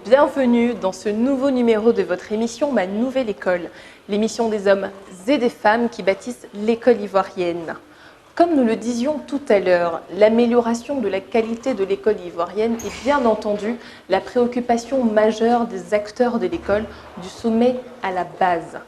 Bienvenue dans ce nouveau numéro de votre émission Ma Nouvelle École, l'émission des hommes et des femmes qui bâtissent l'école ivoirienne. Comme nous le disions tout à l'heure, l'amélioration de la qualité de l'école ivoirienne est bien entendu la préoccupation majeure des acteurs de l'école, du sommet à la base.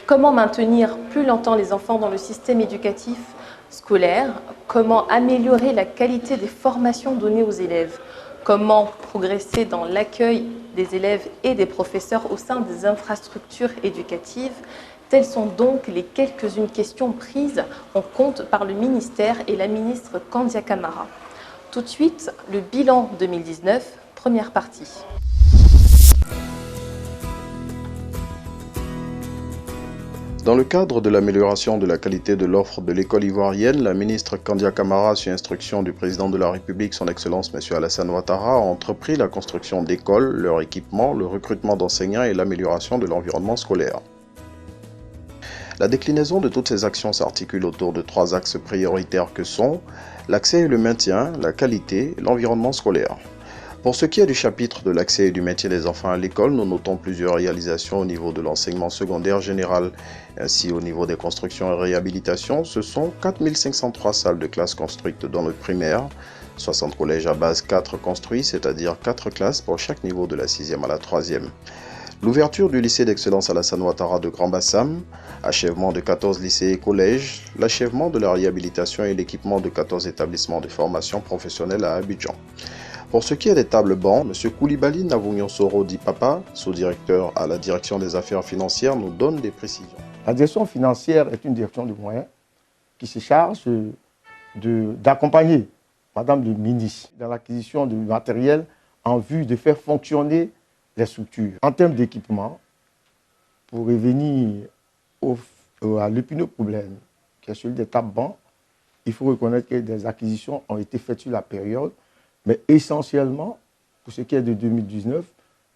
Comment maintenir plus longtemps les enfants dans le système éducatif scolaire? Comment améliorer la qualité des formations données aux élèves? Comment progresser dans l'accueil des élèves et des professeurs au sein des infrastructures éducatives? Telles sont donc les quelques-unes questions prises en compte par le ministère et la ministre Kandia Camara. Tout de suite, le bilan 2019, première partie. Dans le cadre de l'amélioration de la qualité de l'offre de l'école ivoirienne, la ministre Kandia Camara, sur instruction du président de la République, son Excellence M. Alassane Ouattara, a entrepris la construction d'écoles, leur équipement, le recrutement d'enseignants et l'amélioration de l'environnement scolaire. La déclinaison de toutes ces actions s'articule autour de trois axes prioritaires que sont l'accès et le maintien, la qualité et l'environnement scolaire. Pour ce qui est du chapitre de l'accès et du maintien des enfants à l'école, nous notons plusieurs réalisations au niveau de l'enseignement secondaire général. Ainsi, au niveau des constructions et réhabilitations, ce sont 4503 salles de classe construites dans le primaire, 60 collèges à base 4 construits, c'est-à-dire 4 classes pour chaque niveau de la 6e à la 3e. L'ouverture du lycée d'excellence Alassane Ouattara de Grand Bassam, achèvement de 14 lycées et collèges, l'achèvement de la réhabilitation et l'équipement de 14 établissements de formation professionnelle à Abidjan. Pour ce qui est des tables bancs, M. Koulibaly Navounion Soro dit Papa, sous-directeur à la direction des affaires financières, nous donne des précisions. La direction financière est une direction de moyens qui se charge d'accompagner Madame le ministre dans l'acquisition du matériel en vue de faire fonctionner les structures. En termes d'équipement, pour revenir à l'épineux problème qui est celui des tables bancs, il faut reconnaître que des acquisitions ont été faites sur la période. Mais essentiellement, pour ce qui est de 2019,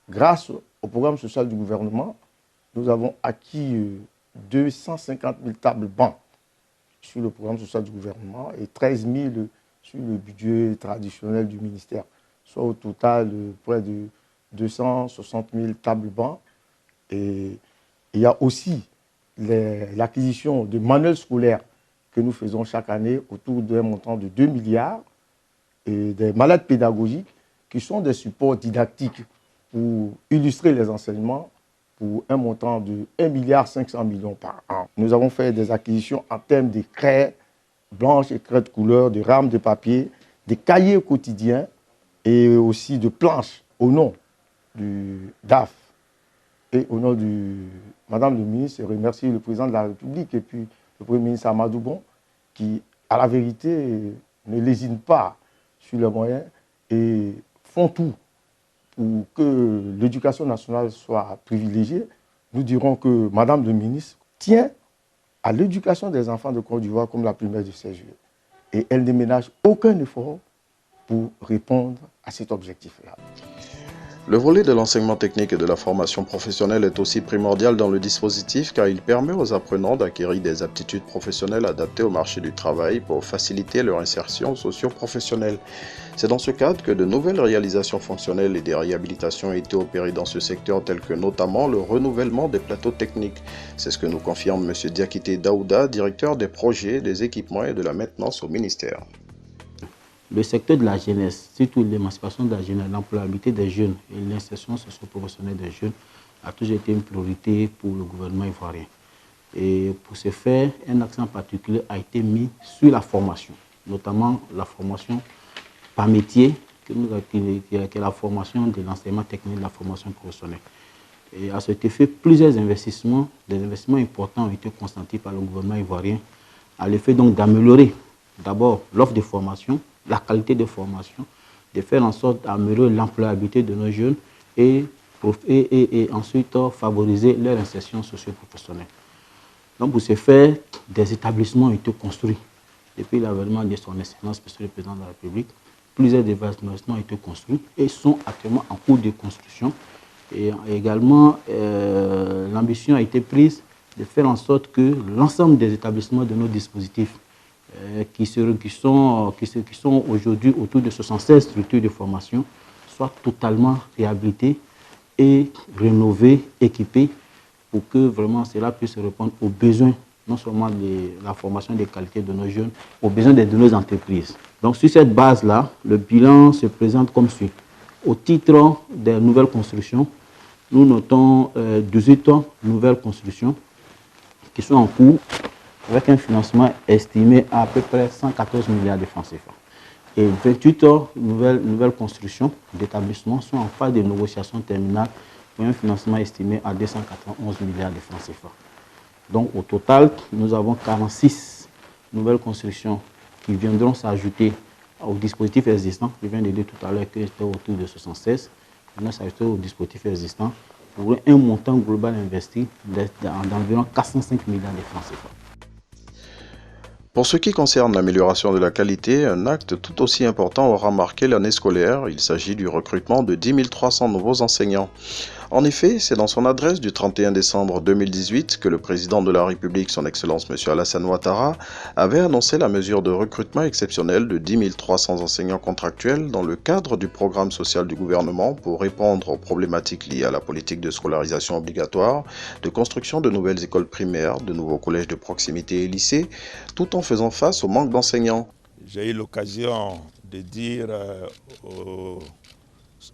grâce au programme social du gouvernement, nous avons acquis 250 000 tables bancs sur le programme social du gouvernement et 13 000 sur le budget traditionnel du ministère, soit au total près de 260 000 tables bancs. Et il y a aussi l'acquisition de manuels scolaires que nous faisons chaque année autour d'un montant de 2 milliards. Et des malades pédagogiques qui sont des supports didactiques pour illustrer les enseignements pour un montant de 1,5 milliard par an. Nous avons fait des acquisitions en termes de craies blanches et craies de couleur, de rames de papier, des cahiers quotidiens et aussi de planches au nom du DAF et au nom de Madame le ministre. Je remercie le président de la République et puis le Premier ministre Amadou Bon qui, à la vérité, ne lésine pas sur les moyens et font tout pour que l'éducation nationale soit privilégiée. Nous dirons que Madame le ministre tient à l'éducation des enfants de Côte d'Ivoire comme la primaire de ses yeux. Et elle ne ménage aucun effort pour répondre à cet objectif-là. Le volet de l'enseignement technique et de la formation professionnelle est aussi primordial dans le dispositif car il permet aux apprenants d'acquérir des aptitudes professionnelles adaptées au marché du travail pour faciliter leur insertion socio-professionnelle. C'est dans ce cadre que de nouvelles réalisations fonctionnelles et des réhabilitations ont été opérées dans ce secteur telles que notamment le renouvellement des plateaux techniques. C'est ce que nous confirme M. Diakité Daouda, directeur des projets, des équipements et de la maintenance au ministère. Le secteur de la jeunesse, surtout l'émancipation de la jeunesse, l'employabilité des jeunes et l'insertion socio-professionnelle des jeunes a toujours été une priorité pour le gouvernement ivoirien. Et pour ce faire, un accent particulier a été mis sur la formation, notamment la formation par métier, qui est la formation de l'enseignement technique, de la formation professionnelle. Et à cet effet, plusieurs investissements, des investissements importants ont été consentis par le gouvernement ivoirien à l'effet donc d'améliorer d'abord l'offre de formation, la qualité de formation, de faire en sorte d'améliorer l'employabilité de nos jeunes et ensuite favoriser leur insertion socio-professionnelle. Donc pour ce faire, des établissements ont été construits depuis l'avènement de son Excellence, Monsieur le Président de la République. Plusieurs établissements ont été construits et sont actuellement en cours de construction. Et également, l'ambition a été prise de faire en sorte que l'ensemble des établissements de nos dispositifs qui sont aujourd'hui autour de 76 structures de formation soient totalement réhabilités et rénovés, équipés, pour que vraiment cela puisse répondre aux besoins, non seulement de la formation des qualités de nos jeunes, aux besoins de nos entreprises. Donc sur cette base-là, le bilan se présente comme suit. Au titre des nouvelles constructions, nous notons 18 nouvelles constructions qui sont en cours avec un financement estimé à peu près 114 milliards de francs CFA. Et 28 nouvelles constructions d'établissements sont en phase de négociation terminale pour un financement estimé à 291 milliards de francs CFA. Donc au total, nous avons 46 nouvelles constructions qui viendront s'ajouter au dispositif existant. Je viens de dire tout à l'heure que c'était autour de 76. Nous s'ajouter au dispositif existant pour un montant global investi d'environ 405 milliards de francs CFA. Pour ce qui concerne l'amélioration de la qualité, un acte tout aussi important aura marqué l'année scolaire. Il s'agit du recrutement de 10 300 nouveaux enseignants. En effet, c'est dans son adresse du 31 décembre 2018 que le président de la République, son Excellence M. Alassane Ouattara, avait annoncé la mesure de recrutement exceptionnel de 10 300 enseignants contractuels dans le cadre du programme social du gouvernement pour répondre aux problématiques liées à la politique de scolarisation obligatoire, de construction de nouvelles écoles primaires, de nouveaux collèges de proximité et lycées, tout en faisant face au manque d'enseignants. J'ai eu l'occasion de dire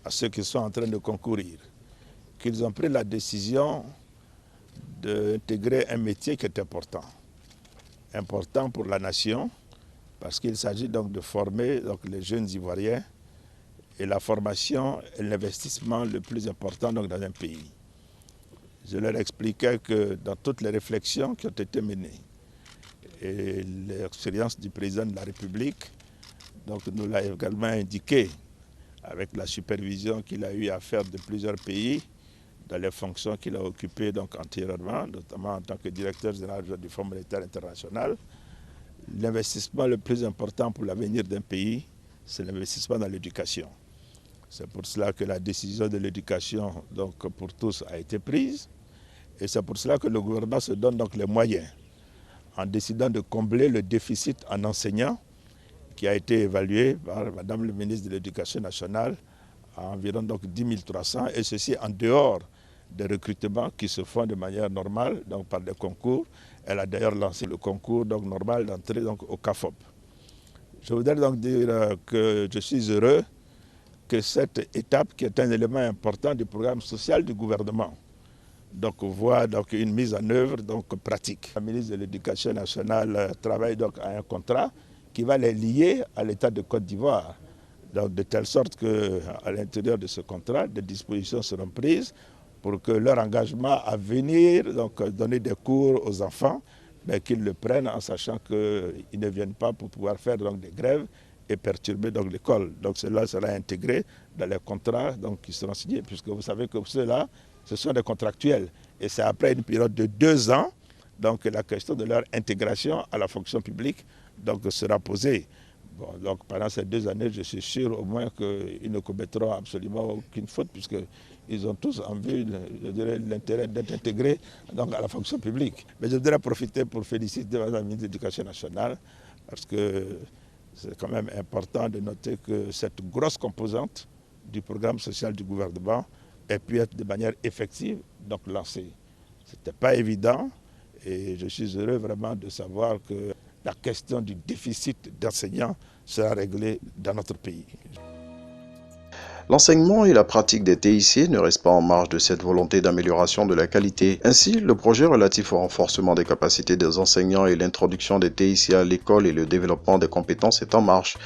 à ceux qui sont en train de concourir qu'ils ont pris la décision d'intégrer un métier qui est important pour la nation, parce qu'il s'agit donc de former les jeunes Ivoiriens, et la formation est l'investissement le plus important dans un pays. Je leur expliquais que dans toutes les réflexions qui ont été menées, et l'expérience du président de la République, nous l'a également indiqué avec la supervision qu'il a eu à faire de plusieurs pays, dans les fonctions qu'il a occupées antérieurement, notamment en tant que directeur général du Fonds monétaire international. L'investissement le plus important pour l'avenir d'un pays, c'est l'investissement dans l'éducation. C'est pour cela que la décision de l'éducation pour tous a été prise, et c'est pour cela que le gouvernement se donne les moyens, en décidant de combler le déficit en enseignants qui a été évalué par Madame le ministre de l'Éducation nationale à environ 10 300, et ceci en dehors des recrutements qui se font de manière normale, par des concours. Elle a d'ailleurs lancé le concours normal d'entrée au CAFOP. Je voudrais dire que je suis heureux que cette étape, qui est un élément important du programme social du gouvernement, voit une mise en œuvre pratique. La ministre de l'Éducation nationale travaille à un contrat qui va les lier à l'État de Côte d'Ivoire. De telle sorte qu'à l'intérieur de ce contrat, des dispositions seront prises pour que leur engagement à venir donner des cours aux enfants, qu'ils le prennent en sachant qu'ils ne viennent pas pour pouvoir faire des grèves et perturber l'école. Cela sera intégré dans les contrats qui seront signés, puisque vous savez que ceux-là, ce sont des contractuels. Et c'est après une période de 2 ans, la question de leur intégration à la fonction publique sera posée. Pendant ces 2 années, je suis sûr au moins qu'ils ne commettront absolument aucune faute, puisqu'ils ont tous en vue, je dirais, l'intérêt d'être intégrés à la fonction publique. Mais je voudrais profiter pour féliciter la ministre de l'Éducation nationale, parce que c'est quand même important de noter que cette grosse composante du programme social du gouvernement ait pu être de manière effective lancée. Ce n'était pas évident, et je suis heureux vraiment de savoir que la question du déficit d'enseignants sera réglée dans notre pays. L'enseignement et la pratique des TIC ne restent pas en marge de cette volonté d'amélioration de la qualité. Ainsi, le projet relatif au renforcement des capacités des enseignants et l'introduction des TIC à l'école et le développement des compétences est en marche.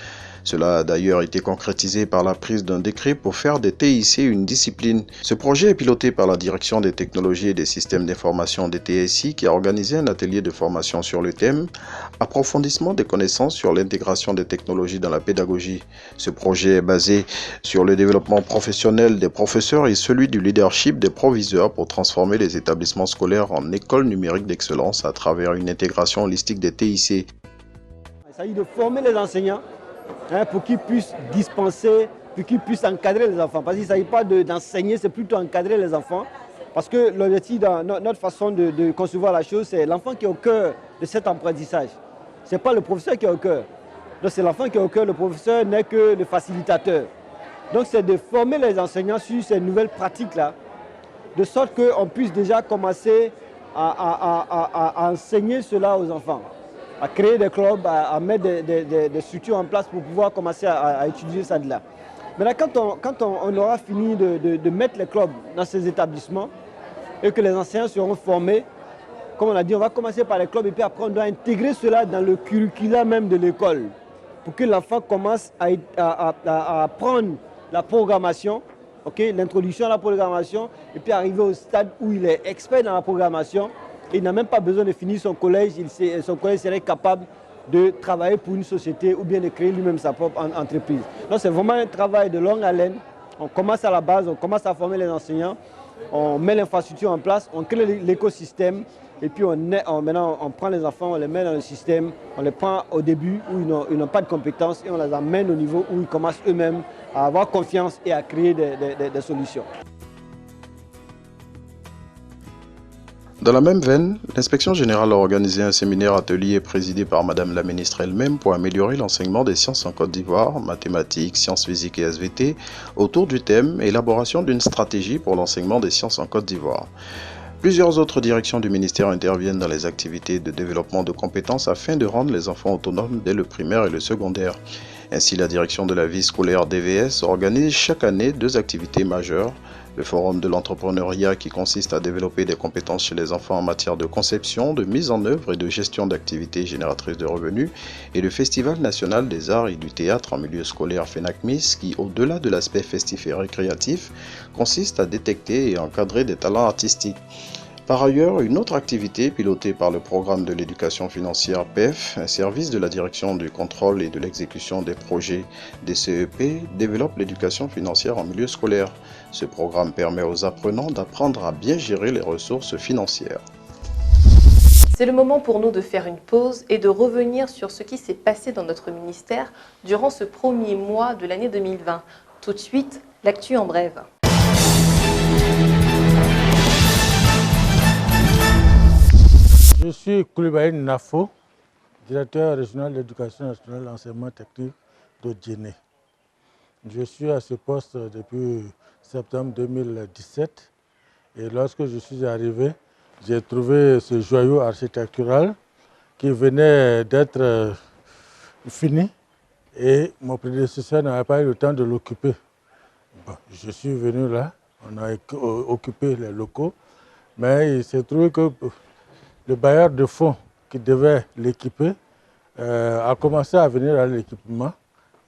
Cela a d'ailleurs été concrétisé par la prise d'un décret pour faire des TIC une discipline. Ce projet est piloté par la Direction des technologies et des systèmes d'information des TSI qui a organisé un atelier de formation sur le thème « Approfondissement des connaissances sur l'intégration des technologies dans la pédagogie ». Ce projet est basé sur le développement professionnel des professeurs et celui du leadership des proviseurs pour transformer les établissements scolaires en écoles numériques d'excellence à travers une intégration holistique des TIC. Il s'agit de former les enseignants pour qu'ils puissent dispenser, pour qu'ils puissent encadrer les enfants. Parce qu'il ne s'agit pas d'enseigner, c'est plutôt encadrer les enfants. Parce que l'objectif, dans notre façon de concevoir la chose, c'est l'enfant qui est au cœur de cet apprentissage. Ce n'est pas le professeur qui est au cœur. Donc c'est l'enfant qui est au cœur, le professeur n'est que le facilitateur. Donc c'est de former les enseignants sur ces nouvelles pratiques-là, de sorte qu'on puisse déjà commencer à enseigner cela aux enfants, à créer des clubs, à mettre des structures en place pour pouvoir commencer à étudier ça de là. Maintenant, quand on aura fini de mettre les clubs dans ces établissements et que les enseignants seront formés, comme on a dit, on va commencer par les clubs et puis après on doit intégrer cela dans le curriculum même de l'école pour que l'enfant commence à apprendre la programmation, l'introduction à la programmation, et puis arriver au stade où il est expert dans la programmation. Il n'a même pas besoin de finir son collège, son collège serait capable de travailler pour une société ou bien de créer lui-même sa propre entreprise. Donc c'est vraiment un travail de longue haleine. On commence à la base, on commence à former les enseignants, on met l'infrastructure en place, on crée l'écosystème, et puis maintenant on prend les enfants, on les met dans le système, on les prend au début où ils n'ont pas de compétences et on les amène au niveau où ils commencent eux-mêmes à avoir confiance et à créer des solutions. Dans la même veine, l'inspection générale a organisé un séminaire atelier présidé par Madame la ministre elle-même pour améliorer l'enseignement des sciences en Côte d'Ivoire, mathématiques, sciences physiques et SVT, autour du thème « Élaboration d'une stratégie pour l'enseignement des sciences en Côte d'Ivoire ». Plusieurs autres directions du ministère interviennent dans les activités de développement de compétences afin de rendre les enfants autonomes dès le primaire et le secondaire. Ainsi, la direction de la vie scolaire DVS organise chaque année 2 activités majeures. Le forum de l'entrepreneuriat qui consiste à développer des compétences chez les enfants en matière de conception, de mise en œuvre et de gestion d'activités génératrices de revenus, et le Festival national des arts et du théâtre en milieu scolaire FENACMIS qui, au-delà de l'aspect festif et récréatif, consiste à détecter et encadrer des talents artistiques. Par ailleurs, une autre activité pilotée par le programme de l'éducation financière PEF, un service de la direction du contrôle et de l'exécution des projets des CEP, développe l'éducation financière en milieu scolaire. Ce programme permet aux apprenants d'apprendre à bien gérer les ressources financières. C'est le moment pour nous de faire une pause et de revenir sur ce qui s'est passé dans notre ministère durant ce premier mois de l'année 2020. Tout de suite, l'actu en brève. Je suis Koulibaly Nafo, directeur régional de l'éducation nationale et de l'enseignement technique de Djenné. Je suis à ce poste depuis septembre 2017 et lorsque je suis arrivé, j'ai trouvé ce joyau architectural qui venait d'être fini et mon prédécesseur n'avait pas eu le temps de l'occuper. Bon, je suis venu là, on a occupé les locaux, mais il s'est trouvé que le bailleur de fonds qui devait l'équiper a commencé à venir à l'équipement,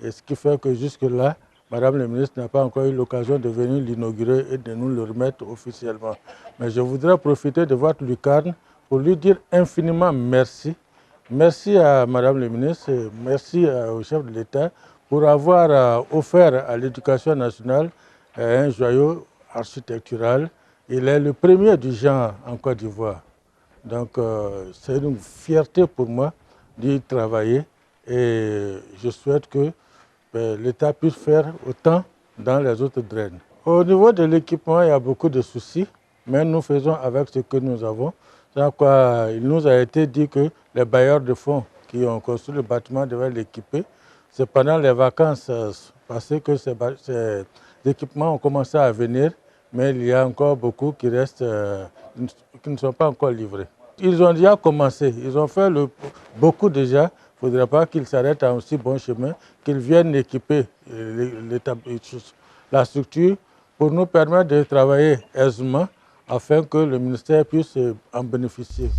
et ce qui fait que jusque-là, Madame la ministre n'a pas encore eu l'occasion de venir l'inaugurer et de nous le remettre officiellement. Mais je voudrais profiter de votre lucarne pour lui dire infiniment merci. Merci à Madame la ministre, merci au chef de l'État pour avoir offert à l'éducation nationale un joyau architectural. Il est le premier du genre en Côte d'Ivoire. Donc c'est une fierté pour moi d'y travailler et je souhaite que l'État puisse faire autant dans les autres draines. Au niveau de l'équipement, il y a beaucoup de soucis, mais nous faisons avec ce que nous avons. Il nous a été dit que les bailleurs de fonds qui ont construit le bâtiment devaient l'équiper. C'est pendant les vacances passées que ces équipements ont commencé à venir, mais il y a encore beaucoup qui restent, qui ne sont pas encore livrés. Ils ont déjà commencé, ils ont fait beaucoup déjà. Il ne faudrait pas qu'ils s'arrêtent à un aussi bon chemin, qu'ils viennent équiper la structure pour nous permettre de travailler aisément afin que le ministère puisse en bénéficier.